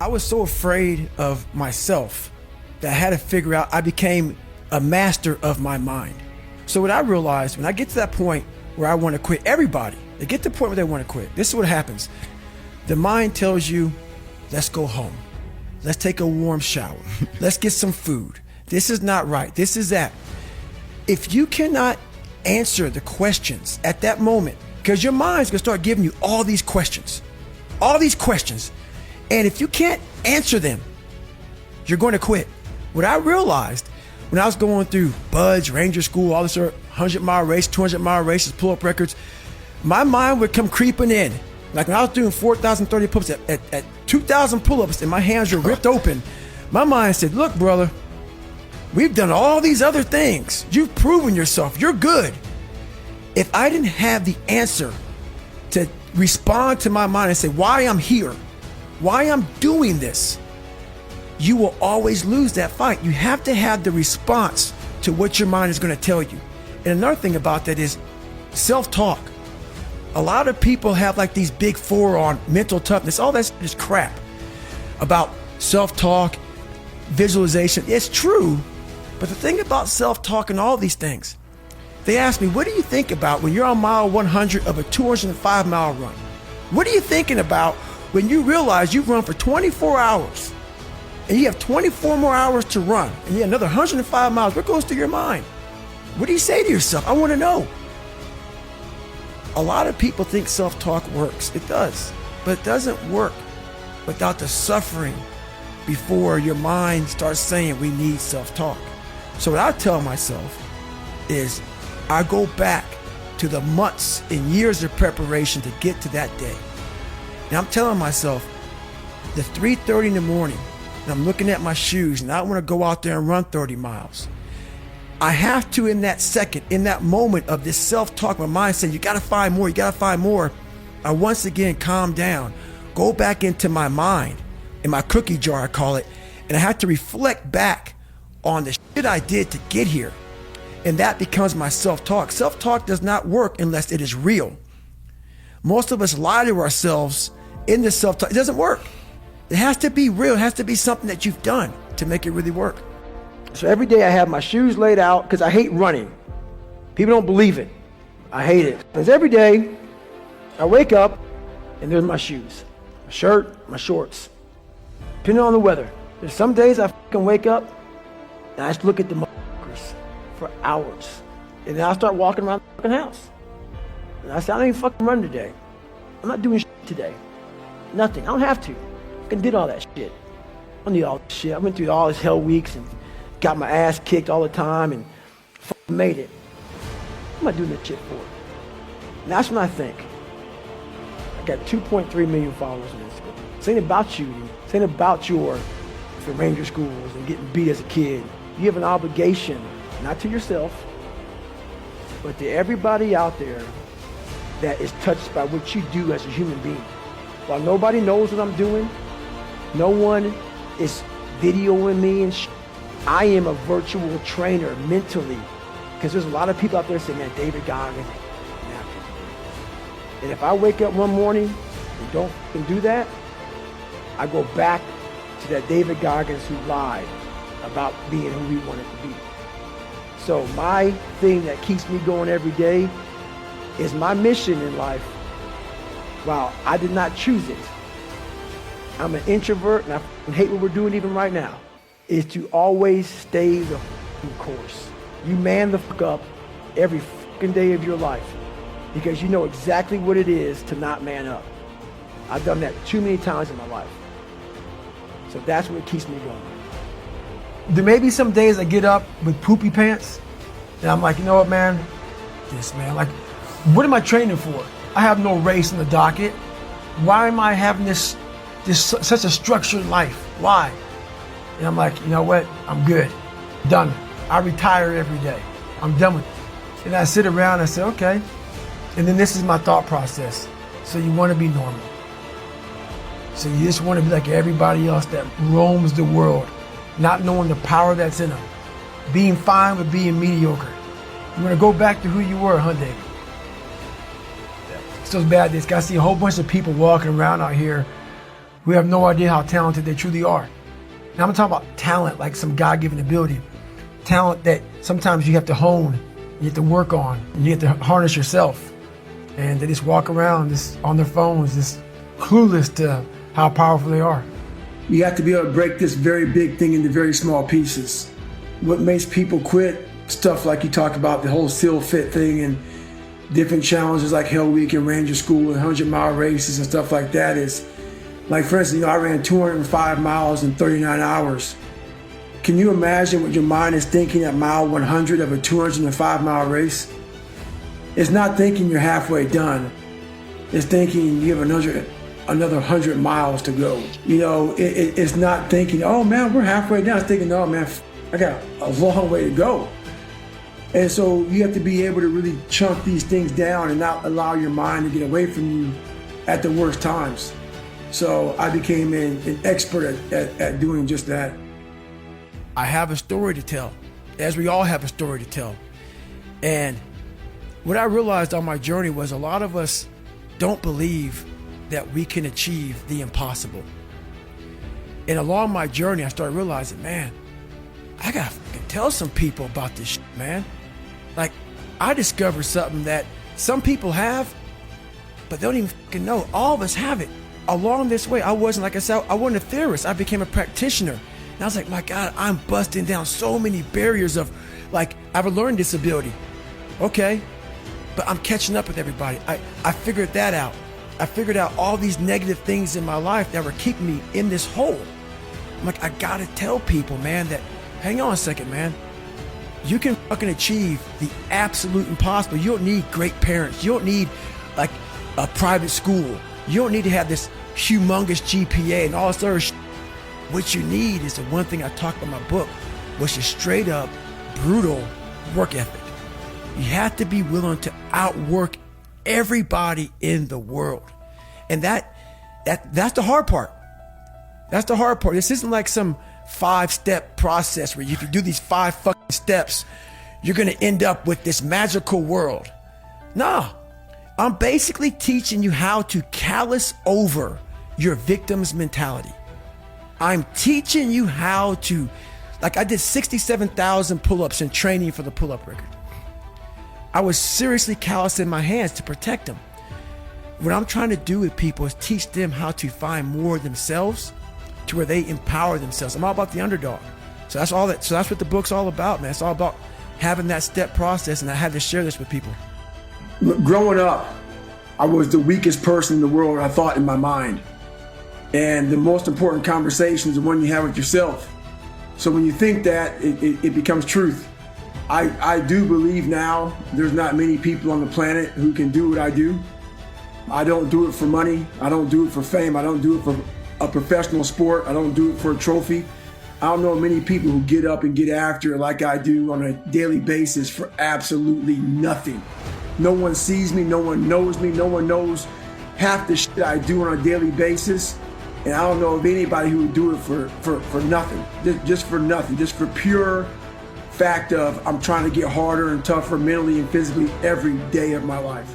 I was so afraid of myself that I had to figure out, I became a master of my mind. So what I realized, when I get to that point where I want to quit, everybody, they get to the point where they want to quit. This is what happens. The mind tells you, let's go home. Let's take a warm shower. Let's get some food. This is not right. This is that. If you cannot answer the questions at that moment, because your mind's gonna start giving you all these questions. And if you can't answer them, you're going to quit. What I realized when I was going through Buds, Ranger School, all this 100-mile race, 200-mile races, pull-up records, my mind would come creeping in. Like when I was doing 4,030 pull-ups at 2,000 pull-ups and my hands were ripped open, my mind said, look, brother, we've done all these other things. You've proven yourself. You're good. If I didn't have the answer to respond to my mind and say why I'm here, why I'm doing this, you will always lose that fight. You have to have the response to what your mind is going to tell you. And another thing about that is self-talk. A lot of people have like these big four on mental toughness. All that's just crap about self-talk, visualization. It's true, but the thing about self-talk and all these things, they ask me, what do you think about when you're on mile 100 of a 205-mile run? What are you thinking about when you realize you've run for 24 hours and you have 24 more hours to run and you have another 105 miles? What goes through your mind? What do you say to yourself? I want to know. A lot of people think self-talk works. It does, but it doesn't work without the suffering before your mind starts saying we need self-talk. So what I tell myself is I go back to the months and years of preparation to get to that day. And I'm telling myself, the 3:30 in the morning, and I'm looking at my shoes and I want to go out there and run 30 miles. I have to, in that second, in that moment of this self-talk, my mind saying, you got to find more, you got to find more. I once again calm down, go back into my mind, in my cookie jar, I call it, and I have to reflect back on the shit I did to get here. And that becomes my self-talk. Self-talk does not work unless it is real. Most of us lie to ourselves in this self-talk. It doesn't work. It has to be real. It has to be something that you've done to make it really work. So every day I have my shoes laid out because I hate running. People don't believe it. I hate it. Because every day I wake up and there's my shoes, my shirt, my shorts, depending on the weather. There's some days I fucking wake up and I just look at the motherfuckers for hours. And then I start walking around the fucking house. And I say, I don't even fucking run today. I'm not doing shit today. Nothing. I don't have to. I fucking did all that shit. I don't need all this shit. I went through all these hell weeks and got my ass kicked all the time and fucking made it. What am I doing that shit for? And that's when I think. I got 2.3 million followers on Instagram. This ain't about you. This ain't about your for Ranger schools and getting beat as a kid. You have an obligation, not to yourself, but to everybody out there that is touched by what you do as a human being. While nobody knows what I'm doing, no one is videoing me and I am a virtual trainer mentally, because there's a lot of people out there saying, man, David Goggins. And if I wake up one morning and don't do that, I go back to that David Goggins who lied about being who he wanted to be. So my thing that keeps me going every day is my mission in life. Wow, I did not choose it. I'm an introvert and I hate what we're doing even right now, is to always stay the course. You man the fuck up every fucking day of your life because you know exactly what it is to not man up. I've done that too many times in my life. So that's what keeps me going. There may be some days I get up with poopy pants and I'm like, you know what, man? Like, what am I training for? I have no race in the docket. Why am I having this such a structured life? Why? And I'm like, you know what? I'm good. Done. I retire every day. I'm done with it. And I sit around and I say, okay. And then this is my thought process. So you want to be normal. So you just want to be like everybody else that roams the world, not knowing the power that's in them. Being fine with being mediocre. You want to go back to who you were, huh, David? It's those bad days. I see a whole bunch of people walking around out here who have no idea how talented they truly are. And I'm talking about talent, like some God-given ability. Talent that sometimes you have to hone, you have to work on, and you have to harness yourself. And they just walk around just on their phones, just clueless to how powerful they are. You have to be able to break this very big thing into very small pieces. What makes people quit, stuff like you talk about, the whole SEAL Fit thing and different challenges like Hell Week and Ranger School and 100-mile races and stuff like that is, like for instance, I ran 205 miles in 39 hours. Can you imagine what your mind is thinking at mile 100 of a 205-mile race? It's not thinking you're halfway done. It's thinking you have another 100 miles to go. You know, it's not thinking, oh man, we're halfway down. It's thinking, oh man, I got a long way to go. And so you have to be able to really chunk these things down and not allow your mind to get away from you at the worst times. So I became an expert at doing just that. I have a story to tell, as we all have a story to tell. And what I realized on my journey was a lot of us don't believe that we can achieve the impossible. And along my journey, I started realizing, man, I gotta fucking tell some people about this shit, man. Like, I discovered something that some people have, but they don't even fucking know. All of us have it. Along this way, I wasn't, like I said, I wasn't a theorist. I became a practitioner. And I was like, my God, I'm busting down so many barriers of, like, I have a learning disability. Okay, but I'm catching up with everybody. I figured that out. I figured out all these negative things in my life that were keeping me in this hole. I'm like, I gotta tell people, man, that, hang on a second, man. You can fucking achieve the absolute impossible. You don't need great parents. You don't need like a private school. You don't need to have this humongous GPA and all this other shit. What you need is the one thing I talked about in my book, which is straight up brutal work ethic. You have to be willing to outwork everybody in the world. And that's the hard part. That's the hard part. This isn't like some 5-step process where if you do these 5 fucking steps, you're gonna end up with this magical world. Nah, I'm basically teaching you how to callous over your victim's mentality. I'm teaching you how to, like I did 67,000 pull-ups in training for the pull-up record. I was seriously callousing my hands to protect them. What I'm trying to do with people is teach them how to find more of themselves to where they empower themselves. I'm all about the underdog. So that's what the book's all about, man. It's all about having that step process, and I had to share this with people. Growing up, I was the weakest person in the world, I thought, in my mind. And the most important conversation is the one you have with yourself. So when you think that, it becomes truth. I do believe now there's not many people on the planet who can do what I do. I don't do it for money. I don't do it for fame. I don't do it for a professional sport. I don't do it for a trophy. I don't know many people who get up and get after it like I do on a daily basis for absolutely nothing. No one sees me. No one knows me. No one knows half the shit I do on a daily basis. And I don't know of anybody who would do it for nothing. Just for nothing. Just for pure fact of I'm trying to get harder and tougher mentally and physically every day of my life.